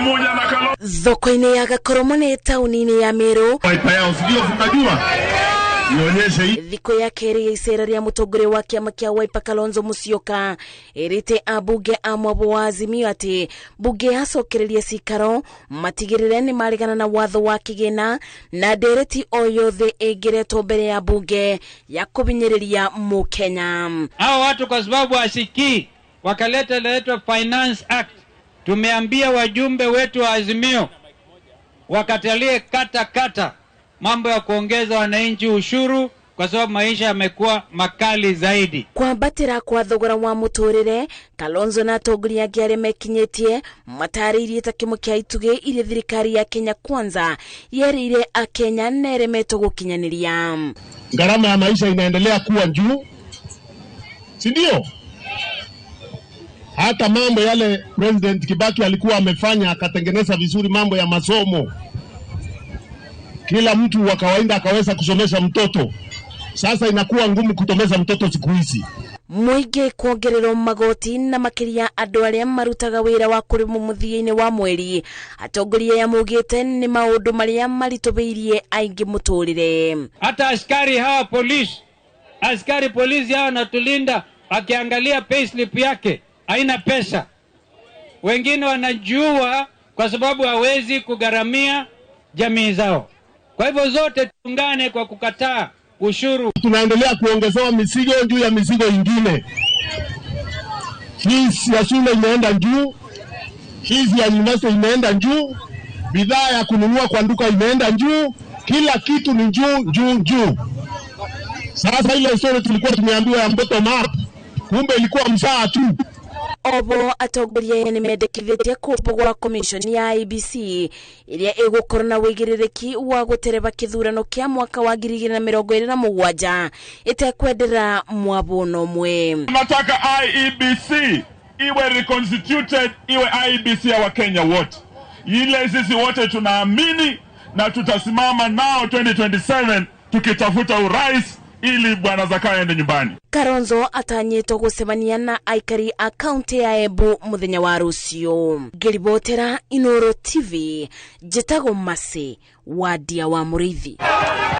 pamoja na Kalonzo. Thoko-inĩ ya Gakoromone tauni-inĩ ya Meru. Thiko ya keri ya icera ria mũtongoria wa kĩama kĩa Wiper Kalonzo Musyoka erĩte ambunge a mwabo wa Azimio ati bunge yacokereria cikaro matigĩrĩre nĩ marigana na watho wa kĩgĩna na ndereti o yothe ĩngĩretwo mbere ya bunge ya kũbinyĩrĩria Mũkenya. Hao watu kwa sababu asikii wakaleta Finance Act, tumeambia wajumbe wetu wa Azimio wakatalie kata mambo ya kuongeza wananchi ushuru kwa sababu maisha yamekuwa makali zaidi. Kwambatĩra kwa thogora wa mũtũrĩre, Kalonzo na atongoria angĩ arĩa mekinyetie matarĩirie ta kĩmo kĩa itugĩ iria thirikari ya Kenya Kwanza yerĩire Akenya neremetwo gũkinyanĩria. Gharama ya maisha inaendelea kuwa juu, si ndio? Hata mambo yale President Kibaki alikuwa amefanya akatengeneza vizuri mambo ya masomo, kila mtu wa kawaida akaweza kusomesha mtoto. Sasa inakuwa ngumu kutomeza mtoto siku hizi. Muingi kuongererwo magoti na makiria andũ arĩa marutaga wĩra wa kũrĩma mũthia-inĩ wa mweri. Atongoria ya mugĩte nĩ maũndũ marĩa maritũbĩirie aingĩ mũtũrĩre. Hata askari polisi hao natulinda, akiangalia payslip yake haina pesa. Wengine wanajua kwa sababu hawezi kugaramia jamii zao. Kwa hivyo zote tuungane kwa kukataa ushuru. Tunaendelea kuongezewa mizigo juu ya mizigo ingine. Fees ya shule imeenda juu, fees ya university imeenda juu, bidhaa ya kununua kwa duka imeenda juu, kila kitu ni juu. Sasa ile story tulikuwa tumeambiwa ya bottom up, kumbe ilikuwa msaa tu. Obo atongoria nĩ mendekithĩtie kũmbũgwa commission ya IEBC iria ĩgũkorwo na wĩigĩrĩrĩki wa gũtereba kĩthurano kĩa mwaka wa 2027 ĩtekwenderera mwabo ũmwe. Tunataka IEBC iwe reconstituted, iwe IEBC ya Wakenya wote. Ile sisi wote tunaamini na tutasimama nao 2027 tukitafuta urais ili bwana Zakayo aende nyumbani. Kalonzo atanyĩtwo gũcemania na aikari a kaunti ya Embu mũthenya wa rũciũ. Ngĩribotera Inooro TV, njĩtagwo Mase wa Ndia wa Mũrĩithi.